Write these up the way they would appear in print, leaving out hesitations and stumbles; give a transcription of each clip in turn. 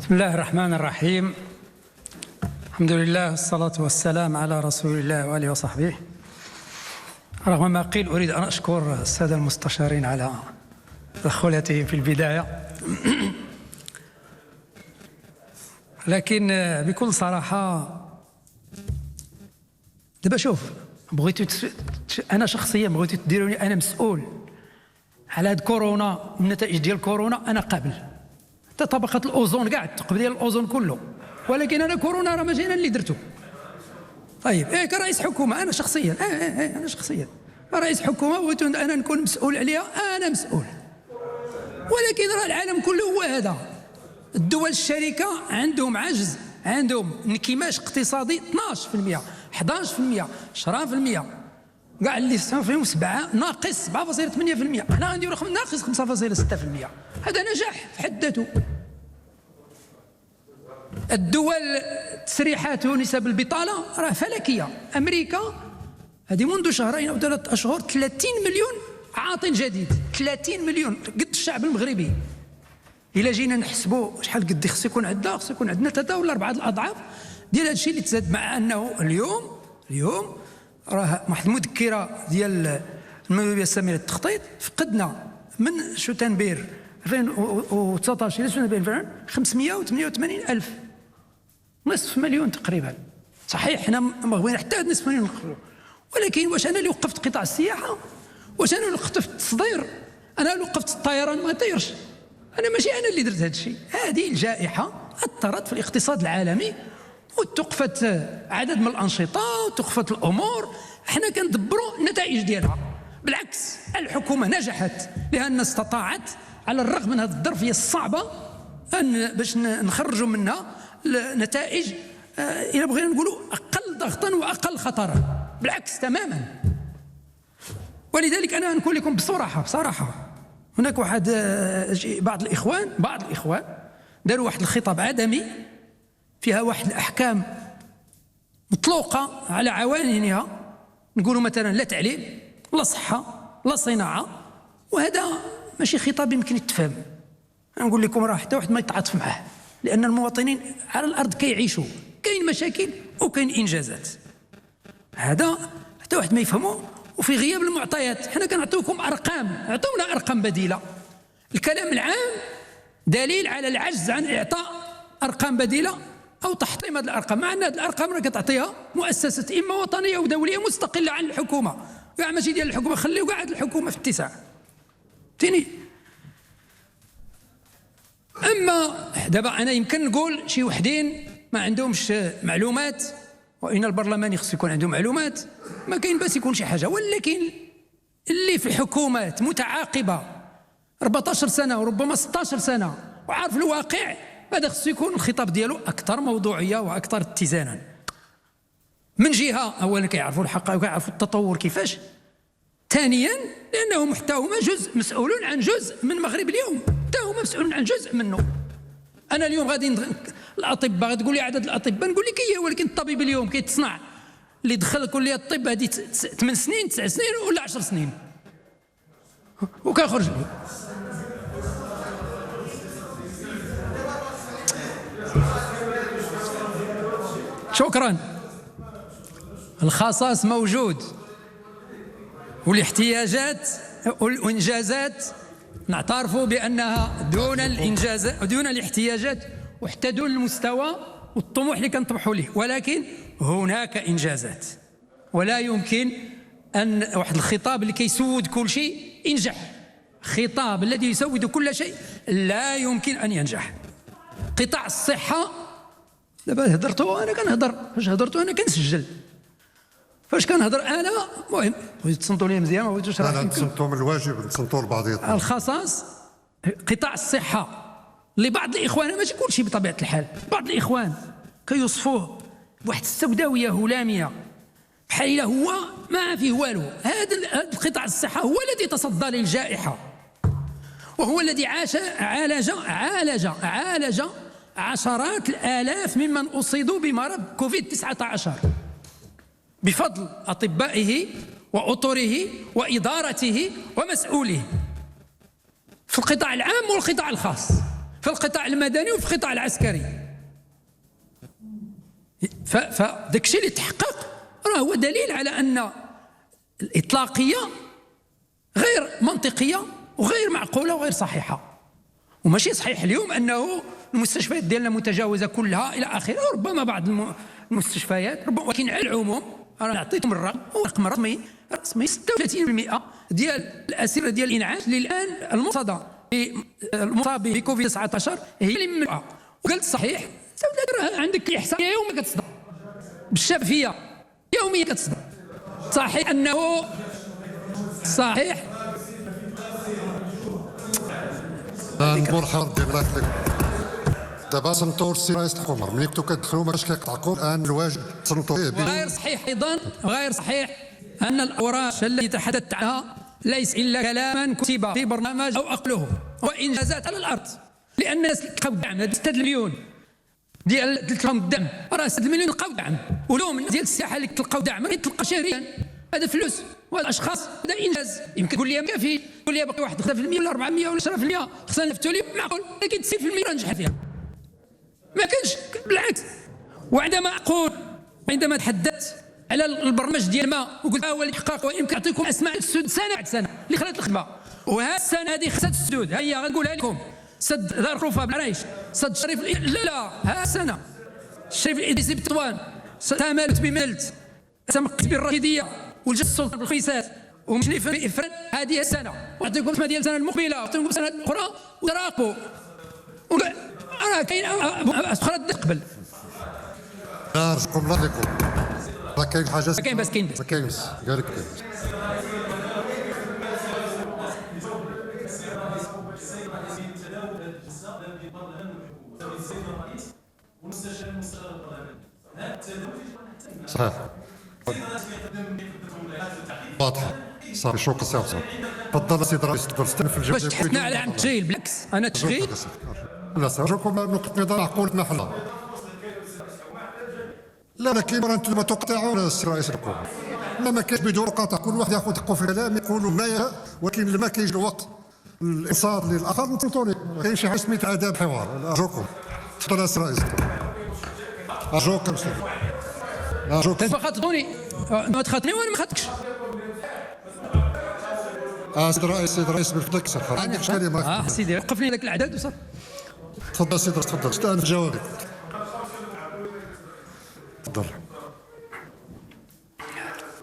بسم الله الرحمن الرحيم. الحمد لله والصلاة والسلام على رسول الله وآله وصحبه. رغم ما قيل أريد أن أشكر السادة المستشارين على تدخلاتهم في البداية، لكن بكل صراحة دابا شوف، بغيتوا أنا شخصيا بغيتوا تديروني أنا مسؤول على هاد كورونا والنتائج ديال كورونا، أنا قابل حتى طبقة الأوزون كاع الثقب ديال الأوزون كله، ولكن أنا كورونا راه ماشي أنا اللي درتو. طيب كرئيس حكومة أنا شخصيا أنا شخصيا رئيس حكومة بغيت أنا نكون مسؤول عليها، أنا مسؤول. ولكن راه العالم كله هو هذا، الدول الشركة عندهم عجز، عندهم انكماش اقتصادي 12%، 11%، 10%، كاع اللي فيهم 7 ناقص 7.8%، حنا غنديرو رقم ناقص 5.6%. هذا نجاح في حد ذاته. الدول تسريحات ونسب البطالة راه فلكية. أمريكا هذه منذ شهرين أو 3 أشهر 30 مليون عاطل جديد، 30 مليون قد الشعب المغربي. إلا جينا نحسبوا شحال قد خصو يكون عندنا، خصو يكون عندنا 3 ولا 4 الأضعاف ديال هذا الشيء اللي تزاد، مع أنه اليوم راه واحد المذكرة ديال المديرية السامية للتخطيط، فقدنا من شتنبير 2019 إلى شتنبير 588 ألف، نصف مليون تقريبا. صحيح حنا ما بغينا حتى نصف مليون نقبلوا، ولكن واش أنا اللي وقفت قطاع السياحة؟ واش أنا اللي وقفت التصدير؟ أنا اللي وقفت الطيران ما يطيرش؟ أنا ماشي أنا اللي درت هذا الشيء. هذه الجائحة أثرت في الاقتصاد العالمي، وتوقفت عدد من الأنشطة وتوقفت الأمور. احنا كندبروا النتائج ديالها. بالعكس، الحكومة نجحت لأن استطاعت على الرغم من هذه الظرفية الصعبة أن باش نخرجوا منها نتائج إذا بغينا نقولوا أقل ضغطا وأقل خطرا. بالعكس تماما. ولذلك أنا نقول لكم بصراحة هناك بعض الإخوان داروا واحد الخطاب عدمي فيها واحد الأحكام مطلوقة على عوانها، نقولوا مثلا لا تعليم، لا صحة، لا صناعة، وهذا ماشي خطاب يمكن يتفهم. نقول لكم راه حتى واحد ما يتعاطف معاه، لأن المواطنين على الأرض كيعيشوا، كاين مشاكل وكاين إنجازات. هذا حتى واحد ما يفهمه. وفي غياب المعطيات حنا كنعطيوكم أرقام، عطونا أرقام بديلة. الكلام العام دليل على العجز عن إعطاء أرقام بديلة أو تحطيم هذه الأرقام، مع أن هذه الأرقام راه كتعطيها مؤسسة إما وطنية أو دولية مستقلة عن الحكومة، كاع ماشي ديال الحكومة، خليو كاع الحكومة في اتساع. فهمتيني؟ أما دابا أنا يمكن نقول شي وحدين ما عندهمش معلومات، وإن البرلمان خصو يكون عنده معلومات، ما كاين باس يكون شي حاجة. ولكن اللي في حكومات متعاقبة 14 سنة وربما 16 سنة وعارف الواقع، هذا خصو يكون الخطاب ديالو أكثر موضوعية وأكثر اتزانا. من جهة أولا كيعرفوا الحق وكيعرفوا التطور كيفاش، ثانيا لأنهم حتى هما مسؤولون عن جزء من المغرب اليوم، حتى هما مسؤولون عن جزء منه. أنا اليوم غادي الأطباء، غادي تقول لي عدد الأطباء، نقول لك هي، ولكن الطبيب اليوم كيتصنع اللي دخل كلية الطب هذه 8 سنين 9 سنين ولا 10 سنين وكيخرج لي. شكرا. الخصاص موجود، والاحتياجات والإنجازات نعترفوا بأنها دون الإنجازات ودون الاحتياجات وحتى دون المستوى والطموح اللي كنطمحوا ليه، ولكن هناك إنجازات. ولا يمكن أن واحد الخطاب اللي كيسود كل شيء ينجح. خطاب الذي يسود كل شيء لا يمكن أن ينجح. قطاع الصحة دابا هضرتوا، أنا كنهضر، فاش هضرتوا أنا كنسجل، فاش كنهضر أنا المهم بغيتو تصنتوا لي مزيان، ما بغيتوش راه نتصنتوا من الواجب، نتصنتوا لبعضياتنا. الخصاص قطاع الصحة لبعض الإخوان، ماشي كل شيء بطبيعة الحال، بعض الإخوان كيوصفوه بواحد السوداوية هلامية بحال هو ما فيه والو. هذا القطاع الصحة هو الذي تصدى للجائحة، وهو الذي عالج عشرات الآلاف ممن أصيبوا بمرض كوفيد 19 بفضل أطبائه وأطره وإدارته ومسؤوله في القطاع العام والقطاع الخاص. في القطاع المدني وفي القطاع العسكري. فداك الشيء اللي تحقق راه هو دليل على أن الإطلاقية غير منطقية وغير معقولة وغير صحيحة. وماشي صحيح اليوم أنه المستشفيات ديالنا متجاوزة كلها إلى آخره، ربما بعض المستشفيات ربما، ولكن على العموم أنا عطيتكم الرقم الرقمي 36% ديال الأسرة ديال الإنعاش اللي الآن المصابين بكوفيد 19 هي اللي ممنوعة. وقلت صحيح راه عندك إحصائية يوميا كتصدر بالشفافية، يوميا كتصدر. صحيح أنه صحيح مرحبا الله يخليك. دابا سنطور السي رئيس الحكومه ملي كنتو كتدخلوا ما كانش كيقطعكم، الان الواجب سنطور. غير صحيح ايضا، غير صحيح ان الاوراق التي تحدثت عنها ليس الا كلاما كتب في برنامج او اقله وانجازات على الارض. لان الناس لقاو الدعم، 6 مليون ديال تلقاهم الدعم، راه 6 مليون لقاو دعم. ولهم ديال السياحه اللي تلقاو دعم يتلقى شهريا، هذا فلوس وهذا اشخاص، هذا انجاز. يمكن تقول لي ما كافي، تقول لي باقي واحد 5% ولا 400 ولا 10% خصنا نفتوا ليه، معقول، لكن 90% نجح فيها ما كانش، بالعكس. وعندما تحدثت على البرنامج ديال ما وقلت هو الاحقاق، ويمكن نعطيكم اسماء السدود سنه بعد سنه اللي خلات الخدمه، وها السنه هذه خسات السدود، هي غنقولها لكم: سد دار خروفه بالعريش، سد شريف لا ها السنه الشريف الادريسي بتطوان، تمالت بملت، تمقت بالرشيديه والجسر السلطان بالخيسات ومشرف بإفران. هذه السنه ونعطيكم اسماء ديال السنه المقبله ونعطيكم السنه الاخرى وتراقبوا. راه كاين اخرى تقبل. نرجوكم الله يكون راه كاين حاجه، كاين بس كاين قال لك صحيح واضحه. صافي شكرا سي عبد. تفضل سيدي الرئيس، تفضل استلف الجواب. باش تحثنا على عم التشغيل، بالعكس انا التشغيل لا سأرجوكم نقطة نظر معقولة محلها. لا لكن انتم تقطعون السي رئيس الحكومة، ما كاينش بدون قطع، كل واحد ياخذ حقه في الكلام يقولوا ما يشاء، ولكن لما كاينش الوقت الانصات للاخر نصوتوا. كاين شي حاجه سميتها آداب حوار. ارجوكم تفضل السي رئيس. ارجوكم ارجوكم خاطبوني، ما تخاطبني وانا ما خاطبكش. سيدي الرئيس بالفضلك سخر عندك اشكاليه معك. سيدي وقفني لك الاعداد وصافي. تفضل سيدي الرئيس، تفضل استأنف جوابك.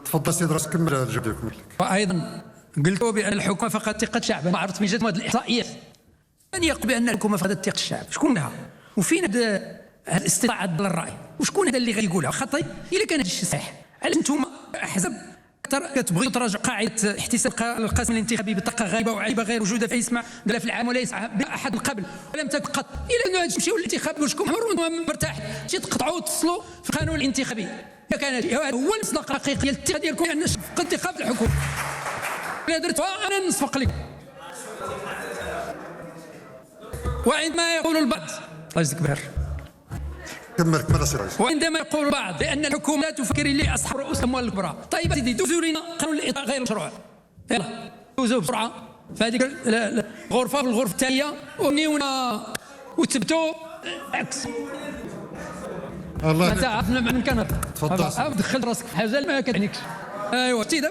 تفضل سيدي الرئيس كمل الجواب ديالك. وايضا قلت بان الحكومه فقدت ثقه الشعب. ما عرفت من جد هذه الاحصائيات. من يقول بان الحكومه فقدت ثقه الشعب؟ شكون لها؟ وفين هذا الاستطاعه الراي؟ وشكون هذا اللي غيقولها؟ خطي الا كان هذا الشيء صحيح. على انتم احزاب كتبغيو تراجع قاعده احتساب القسم الانتخابي بطاقه غائبه وعيبه غير موجوده في اسمها دلا في العام ولا يسعى بها احد قبل ولم تكن قط. الى انه تمشيو للانتخاب وشكون حر ومرتاح شي تقطعوا وتصلوا في القانون الانتخابي. كان هذا هو المصداق الحقيقي ديال الثقه ديالكم، لان في انتخاب الحكومه الا درتوها انا نصفق لكم. وعندما يقول البعض الله يجزيك بخير، كمل سي رئيس. وعندما يقول البعض بان الحكومه لا تفكر الا اصحاب رؤوس الاموال الكبرى، طيب سيدي دوزوا لنا قانون الاطار غير مشروع، يلا دوزوا بسرعه في هذيك الغرفه والغرفه الثانيه ونيونا وتثبتوا عكس. الله انت عارف من كان تفضل دخل راسك في حاجه ما كتعنيكش. ايوا سيدي،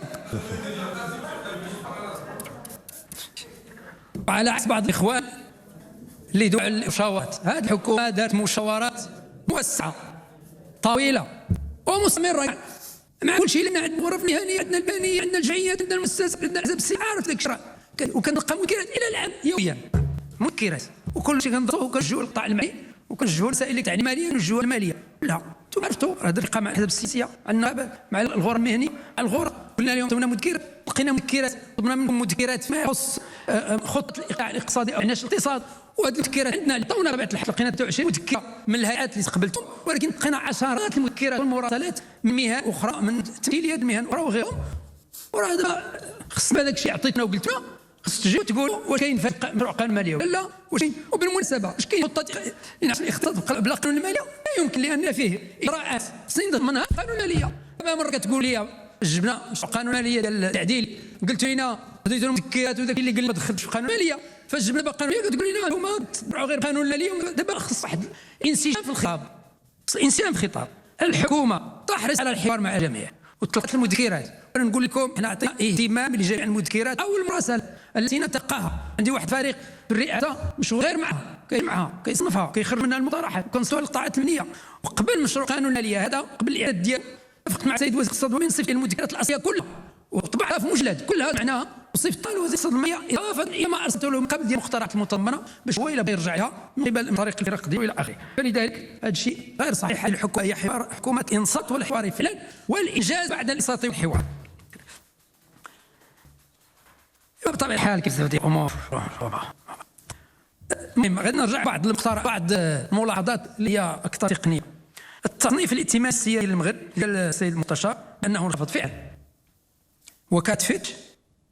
وعلى عكس بعض الاخوان اللي يدعوا على المشاورات، هذه الحكومه دارت مشاورات موسعه طويله ومستمره مع كل شيء. لنا عندنا غرف مهنيه، عندنا البنيه، عندنا الجمعيات، عندنا المؤسسات، عندنا احزاب السياسيه، عارف ذاك الشيء. وكنلقى مذكرات الى الان يوميا، مذكرات، وكل شيء كنضربوا وكنجيو للقطاع المالي وكنجيو المسائل التعليميه ونجيو الماليه. لا انتم عرفتوا هذا اللقاء مع الاحزاب السياسيه، النائب مع الغرف المهني، الغرف قلنا لهم عطونا مذكرات، لقينا مذكرات، طلبنا منكم مذكرات فيما يخص خطه الايقاع الاقتصادي او عناش الاقتصاد. وهذه المذكرات عندنا عطونا بعد الحلقه، لقينا 23 مذكره من الهيئات اللي استقبلتم، ولكن لقينا عشرات المذكرات والمراسلات من مهن اخرى، من تمثيليات مهن اخرى وغيرهم. وراه هذا خص هذاك الشيء عطيتنا وقلتنا خص تجيو تقولوا واش كاين في مشروع قانون الماليه ولا لا، واش كاين. وبالمناسبه واش كاين خطه لنعش الاقتصاد بلا قانون الماليه؟ لا يمكن، لان فيه اجراءات سنين ضمنها قانون الماليه. مره كتقول لي جبنا قانون الماليه ديال التعديل، قلت لنا بديتوا المذكرات وداك اللي قال ما دخلتش في قانون الماليه. فالجبنا قانونيه كتقول لنا هما تبعوا غير قانون لا اليوم. دابا خص واحد انسجام في الخطاب، انسجام في الخطاب. الحكومه تحرص على الحوار مع الجميع وتطلق المذكرات. انا نقول لكم احنا عطينا اهتمام لجميع المذكرات او المراسلات التي نتلقاها. عندي واحد فريق في الرئاسه مشغول غير معها كيصنفها كيخرج منها المقترحات وكنصور القطاعات الماليه. وقبل مشروع قانون الماليه هذا قبل الاعداد ديالو اتفقت مع السيد وزير الاقتصاد ونصف المذكرات الاصليه كلها وطبعها في مجلد كلها معناها وصيفط لوزير الاقتصاد الماليه اضافه الى ما ارسلت له من قبل ديال المقترحات المطمنه باش هو الا يرجع لها من قبل طريق الفرق ديالو الى اخره. فلذلك هذا الشيء غير صحيح. الحكومه هي حكومه انصات والحوار فعلا والانجاز بعد الانصات والحوار. بطبيعه الحال كيف تبدي الامور. المهم غادي نرجع بعض الملاحظات اللي هي اكثر تقنيه. التصنيف الائتمان السيادي للمغرب ديال السيد المستشار انه انخفض فعلا. وكالة فيتش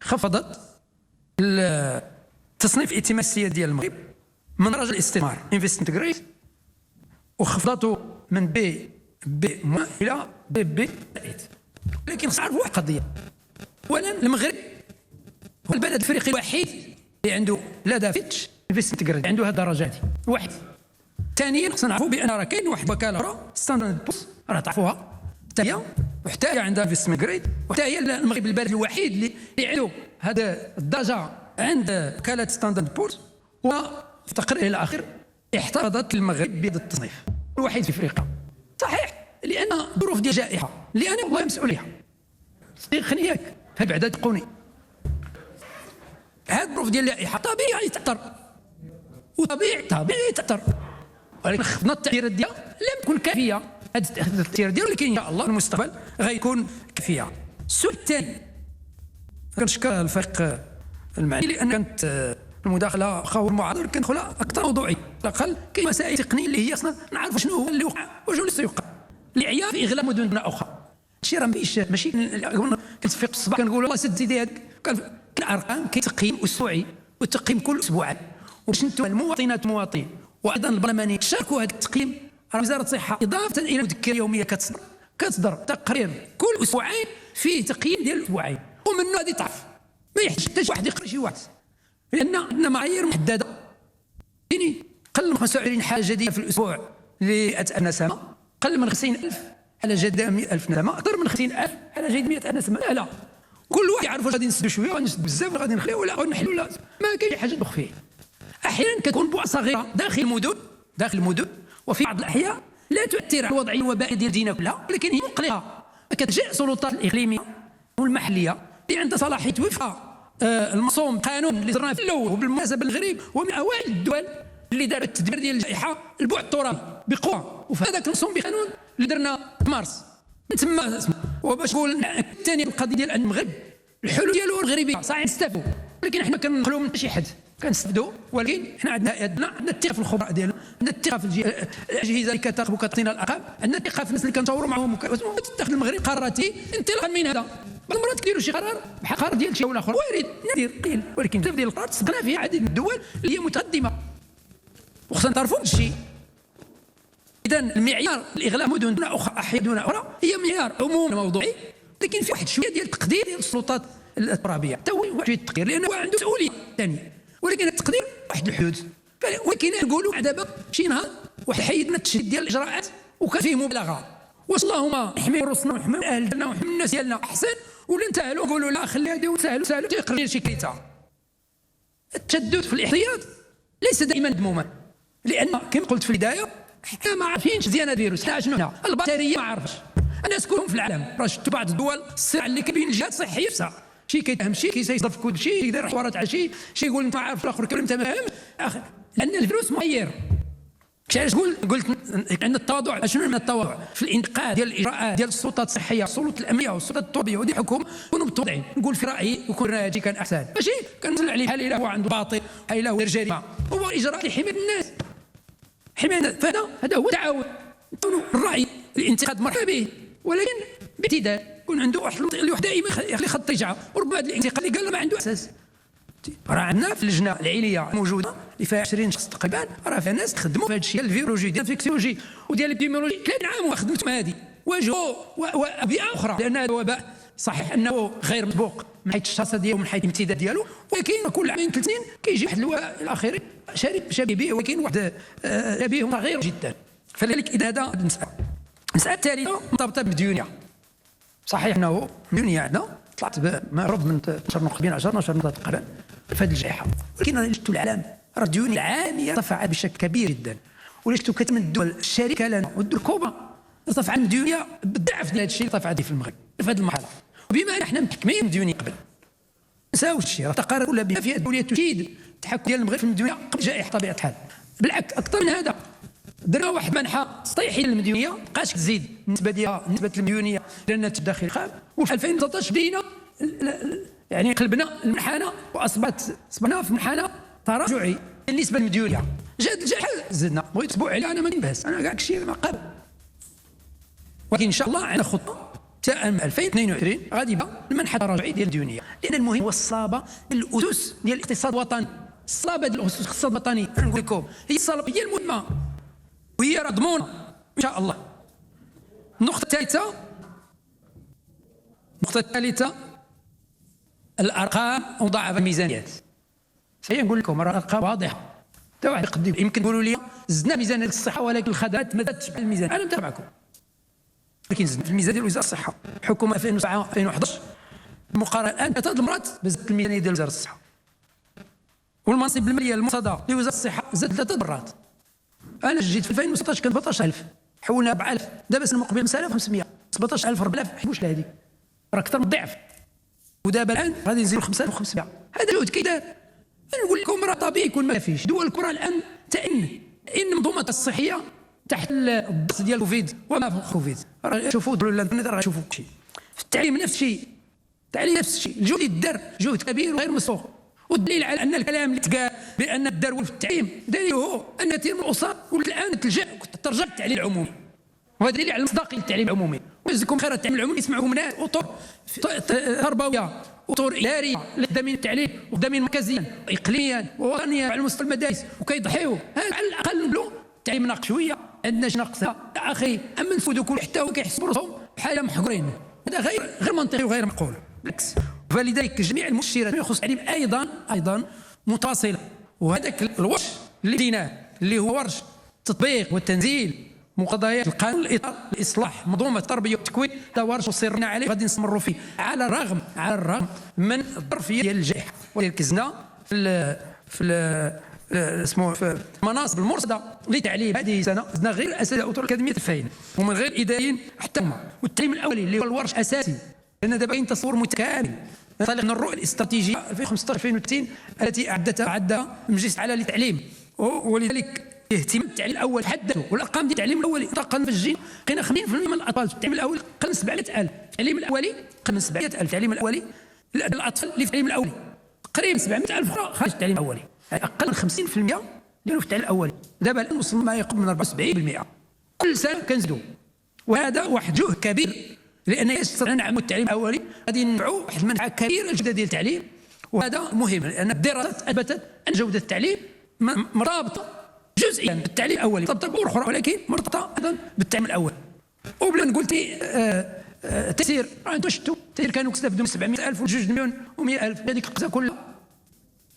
خفضت تصنيف الائتمان السيادي ديال المغرب من درجه الاستثمار انفستمنت جريد وخفضته من بي الى بي. لكن خص نعرفوا واحد القضيه. اولا المغرب هو البلد الافريقي الوحيد اللي عنده لدى فيتش انفستمنت جريد عنده هذه الدرجه هذه واحد. ثانيا خصنا نعرفوا بان راه كاين واحد وكاله اخرى ستاندرد بورس راه تعرفوها حتى هي وحتى هي عندها انفستمنت جريد وحتى هي المغرب البلد الوحيد اللي عنده هذا الدرجه عند وكاله ستاندرد بورس. وفي تقرير الى اخر احتفظت المغرب بهذا التصنيف الوحيد في افريقيا. صحيح لان ظروف ديال الجائحه اللي انا والله مسؤول لها خليك هاد بعدا تقوني هاد الظروف ديال الجائحه طبيعي تاثر وطبيعي تاثر ولكن خفضنا التاثيرات ديالها لم تكن كافيه. هاد التاثير ديالو ولكن ان شاء الله المستقبل غيكون كافيه. السؤال الثاني كنشكر الفريق المعني لان كانت المداخله خاور المعارضه كندخلها اكثر موضوعيه. على الاقل كاين مسائل تقنيه اللي هي اصلا نعرف شنو هو اللي وقع وشنو اللي سيوقع. العيا في اغلاق مدن اخرى شي راه ماشي كنتفيق في الصباح كنقول والله سد سيدي هذيك الارقام. كاين تقييم اسبوعي والتقييم كل اسبوعين واش انتم المواطنين وايضا البرلمانيين تشاركوا هذا التقييم. وزاره الصحه اضافه الى مذكره يوميه كتصدر تقرير كل اسبوعين فيه تقييم ديال الاسبوعين ومنه هذه تعرف ما يحتاج حتى واحد يقرا شي واحد لان عندنا معايير محدده. يعني قل من 25 حاله جديده في الاسبوع ل نسمه، قل من 50,000 حاله جديده 100,000 نسمه، اكثر من 50,000 حاله جديده 100,000 نسمه. لا كل واحد يعرف واش غادي نسدوا شويه غادي نسدوا بزاف غادي نخليو ولا غادي نحلوا. لا ما كاين حاجه تدخل فيه. احيانا كتكون بوع صغيره داخل المدن وفي بعض الاحياء لا تؤثر على الوضعيه الوبائيه ديال المدينه كلها ولكن هي مقلقه. كتجي السلطات الاقليميه والمحليه اللي عندها صلاحيه وفق المصوم قانون اللي درناه في الاول. وبالمناسبه المغرب ومن اوائل الدول اللي دارت التدبير ديال الجائحه البعد الترابي بقوه وفي هذاك المصوم بقانون اللي درنا في مارس من تما. وباش نقول ثاني القضيه ديال المغرب الحلول ديالو المغربيه صحيح نستافدوا ولكن حنا كنخلوا من شي حد كنستافدوا ولكن حنا عندنا الثقه في الخبراء ديالنا، عندنا الثقه في الاجهزه اللي كتراقب وكتعطينا الارقام، عندنا الثقه في الناس اللي كنتشاوروا معاهم وتتخذ المغرب قرارات انطلاقا من هذا. بعض المرات كيديروا شي قرار بحال قرار ديال شي دوله اخرى وارد نادر قليل ولكن بزاف ديال القرارات صدقنا فيها عديد من الدول اللي هي متقدمه وخصنا نعرفوا هذا الشيء. اذا المعيار الاغلاق مدن دون اخرى احياء دون اخرى هي معيار عمومي موضوعي لكن في واحد شويه ديال التقدير ديال السلطات الترابيه حتى هو واحد التقدير لانه عنده مسؤوليه ثانيه ولكن التقدير واحد الحدود. ولكن نقولوا دابا شي نهار واحد حيدنا التشديد ديال الاجراءات وكان فيه مبالغه واش اللهم نحميو راسنا ونحميو الاهل ديالنا ونحميو الناس ديالنا احسن ولا نتاهلوا نقولوا لا خلي هذه وسهلوا تيقرر شي كريته. التشدد في الاحتياط ليس دائما مذموما لان كما قلت في البدايه حنا ما عارفينش مزيان الفيروس. حنا شنو هنا البطاريه ما عارفش الناس كلهم في العالم راه شفتوا بعض الدول الصراع اللي كاين الجهات الصحيه نفسها شي كيتهم شي كيصير في كل شيء يدير حوارات على شي يقول انت عارف الاخر كلهم انت ما فاهم لان الفيروس مغير. علاش قلت عندنا التواضع. شنو من التواضع في الانتقاد ديال الاجراءات ديال السلطات الصحيه والسلطات الامنيه والسلطات الطبيه ودي الحكومه كونوا متواضعين. نقول في رايي وكون راجي كان احسن ماشي كنزل عليه بحال الا هو عنده باطل بحال الا هو جريمه. هو اجراء لحمايه الناس هذا هو التعاون. الراي الانتقاد مرحبا به ولكن باعتدال يكون عنده واحد دائما يخلي خط رجعه. وربما هذا الانتقاد اللي قال ما عنده اساس. راه عندنا في اللجنه العليا موجوده اللي فيها 20 شخص تقريبا راه فيها ناس تخدموا في هذا الشيء ديال الفيروجي ديال الفيكسيولوجي وديال الابيديميولوجي 3 عام وخدمتهم هذه واجهوا بيئه اخرى لان هذا وباء صحيح انه غير مسبوق من حيث الشراسه ديالو ومن حيث الامتداد ديالو، ولكن كل عامين 3 سنين كيجي واحد اللواء الاخر شبيه به، ولكن واحد شبيه صغير جدا. فلذلك اذا هذا المساله الثالثه مرتبطه بالمديونيه. صحيح انه المديونيه عندنا طلعت معروف من 10 نقبين 12 نقطه تقريبا في هذه الجائحه، ولكن انا شفتوا العالم راه الديون العاميه ارتفعت بشكل كبير جدا، ولا شفتوا كثير من الدول الشركه لنا والدول الكبرى ارتفعت المديونيه بالضعف ديال هذا الشيء اللي ارتفعت في المغرب في هذه المرحله. وبما ان احنا محكمين المديونيه قبل نساوش الشيء، راه تقارير كلها بما فيها الدوليه تشيد التحكم ديال المغرب في المديونيه قبل الجائحه بطبيعه الحال. بالعكس اكثر من هذا، درنا واحد منحى تسطيحي للمديونيه، مابقاش تزيد النسبه ديالها نسبه المديونيه لان التدخل الخام. وفي 2019 بدينا يعني قلبنا المنحنى واصبحنا في منحنى تراجعي بالنسبه للمديونيه. جات الجائحه زدنا، بغيت اسبوع عليها انا ما نبهس، انا كاع شيء ما قابل. ولكن ان شاء الله عندنا خطه حتى 2022 غادي يبقى المنحى التراجعي ديال الديونيه، لان المهم هو الصلابه الاسس ديال الاقتصاد الوطني. الصلابه ديال الاسس الاقتصاد الوطني انا نقول لكم هي الصلابه هي المهمه، وهي راه ضمونه ان شاء الله. النقطه الثالثه الارقام مضاعفه الميزانيات. صحيح نقول لكم راه الارقام واضحه، حتى واحد يمكن تقولوا لي زدنا ميزانيه الصحه ولكن الخدمات ما زادتش بحال الميزانيه. انا متفق معكم، ولكن زدنا في الميزانيه ديال وزاره الصحه الحكومه 2007 2011 المقارنه الان 3 المرات بزادت الميزانيه ديال وزاره الصحه، والمنصب الماليه المرتضى لوزاره الصحه زاد 3 مرات. انا جيت في 2016 كان 14000 حولنا 4000، دابا السنه المقبله 5500 17000 4000 حبوش لهذيك، راه اكثر من الضعف. ودابا الان غادي نزيدوا 5500. هذا جهد كيدار. نقول لكم راه طبيعي يكون ما فيش دول الكره الان تئن المنظومات الصحيه تحت الضغط ديال كوفيد وما فوق كوفيد. راه شوفوا الانترنت راه شوفوا كل شيء. في التعليم نفس الشيء، الجهد يدار جهد كبير وغير مسبوق. والدليل على ان الكلام اللي تقال بان الدار في التعليم دليله هو ان كثير من الاسر ولات الان ترجع للتعليم العمومي، وهذا دليل على مصداقيه التعليم العمومي. ويجزيكم خير التعليم العمومي يسمعوا من اطر تربويه، اطر اداريه للتامين التعليم والتامين مركزيا اقليميا ووطنيا على مستوى المدارس، وكيضحيوا على الاقل نقولوا التعليم ناقص شويه، عندنا شي ناقص اخي. اما نفوتوا كل حتى هو كيحسبوا راسهم بحال محقورين، هذا غير منطقي وغير معقول بالعكس. فلذلك جميع المؤشرات يخص التعليم ايضا متصله. وهذاك الورش اللي بديناه اللي هو ورش التطبيق والتنزيل مقتضيات القانون الاطار لاصلاح منظومه التربيه والتكوين، هذا ورش وصرنا عليه غادي نستمروا فيه على الرغم من الظرفيه ديال الجائحه. وركزنا في المناصب المرصده لتعليم هذه السنه زدنا غير اساتذه اطر الاكاديميه الفاهين ومن غير اداريين حتى هما، والتعليم الاولي اللي هو الورش اساسي، لان دابا كاين تصور متكامل انطلاقا من الرؤيه الاستراتيجيه 2015 2030 التي اعدها مجلس الاعلى للتعليم. ولذلك اهتمام التعليم الاول حدثوا، والارقام ديال التعليم الاولي انطلاقا في الجيل لقينا 50% من الاطفال في التعليم الاولي قل من 700,000 في التعليم الاولي، قل من 700,000 التعليم الاولي الاطفال اللي في التعليم الاولي تقريبا 700,000 اخرى خارج التعليم الاولي، يعني اقل من 50% ديالو في التعليم الاولي. دابا الان وصلنا ما يقرب من 74%، كل سنه كنزيدوا. وهذا واحد جهد كبير، لان يستطيع نعمل التعليم الاولي غادي ننفعوا واحد المنحى كبير الجوده ديال التعليم. وهذا مهم لان الدراسات اثبتت ان جوده التعليم مرتبطه جزئيا بالتعليم الاولي، مرتبطه بامور اخرى ولكن مرتبطه ايضا بالتعليم الاول. وبلا نقول تيسير، انتم شفتوا التيسير كانوا كيستافدوا من 700,000 و2 مليون و100,000 هذيك القصه كلها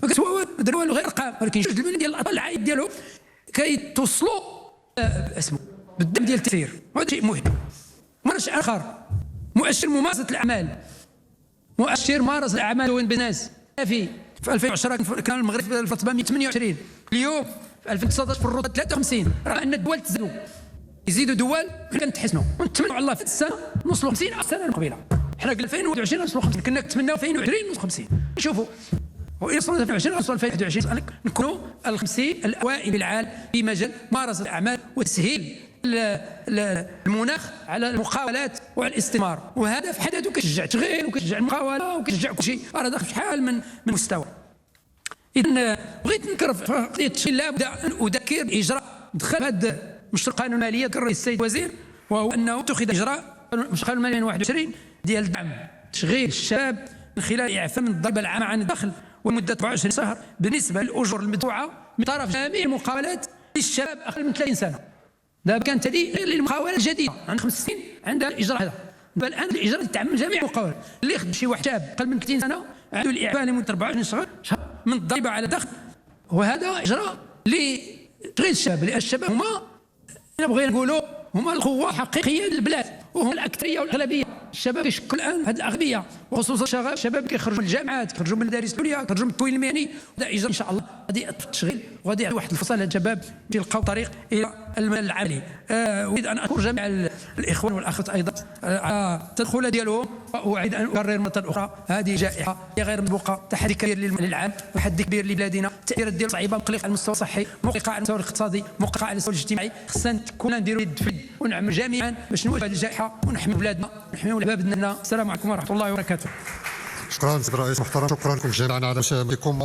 ما كتسوى دروا والو غير ارقام، ولكن 2 مليون ديال الاطفال العائد ديالهم كيتوصلوا اسمه بالدعم ديال التيسير، وهذا شيء مهم. مؤشر اخر مؤشر ممارسه الاعمال، مؤشر مارس الاعمال وين بناس في 2010 كان المغرب في الرتبه 128، اليوم في 2019 في الرتبه 53. رغم ان الدول تزادوا يزيدوا دول كنتحسنوا ونتمنوا على الله في السنه نوصلوا 50 السنه المقبله. حنا قلنا 2021 نوصلوا 50، كنا نتمناو 2020 نوصلوا 50. نشوفوا وصلنا 2020 نوصلوا 2021 نكونوا ال 50 الاوائل بالعالم في مجال ممارسه الاعمال وتسهيل المناخ على المقاولات وعلى الاستثمار. وهذا في حد ذاته كيشجع التشغيل وكيشجع المقاوله وكيشجع كل شيء، راه داخل شحال من مستوى. اذا بغيت نذكر في قضيه التشغيل لابد ان اذكر اجراء دخل هذا مشروع قانون الماليه ذكر السيد الوزير، وهو انه اتخذ اجراء مشروع قانون الماليه 21 ديال دعم تشغيل الشباب من خلال اعفاء من الضريبه العامه عن الدخل ومده 24 شهر بالنسبه للاجور المدفوعه من طرف جميع المقاولات للشباب اقل من 30 سنه. دابا كانت هذه غير للمقاولات الجديده عن 5 سنين عندها الاجراء هذا، الان الاجراء تعمم جميع المقاولات. اللي يخدم شي واحد شاب قل من 30 سنه عنده الاعفاء لمده 24 شهر من الضريبه على الدخل، وهذا اجراء لتغيير الشباب، لان الشباب هما بغينا نقولوا هما القوه الحقيقيه للبلاد، وهم الاكثريه والاغلبيه. الشباب يشكل الان هذه الاغلبيه، وخصوصا الشباب كيخرجوا من الجامعات، كيخرجوا من المدارس العليا، كيخرجوا من التوين المهني. هذا اجراء ان شاء الله غادي التشغيل وغادي يعطي واحد الفرصه للشباب يلقاو طريق الى المجال العملي. اريد ان اشكر جميع الاخوان والاخوات ايضا على التدخل ديالهم، واعيد ان اكرر مره اخرى هذه جائحه هي غير مسبوقه، تحدي كبير للعالم، تحدي كبير لبلادنا، التاثيرات ديالها صعيبه، مقلقه على المستوى الصحي، مقلقه على المستوى الاقتصادي، مقلقه على المستوى الاجتماعي. خصنا كلنا نديروا يد في يد ونعمل جميعا باش نواجهوا هذه الجائحه ونحمي بلادنا ونحميو بلادنا. السلام عليكم ورحمه الله وبركاته. شكرا سيد الرئيس محترم، شكرا لكم جميعا على مشاركتكم.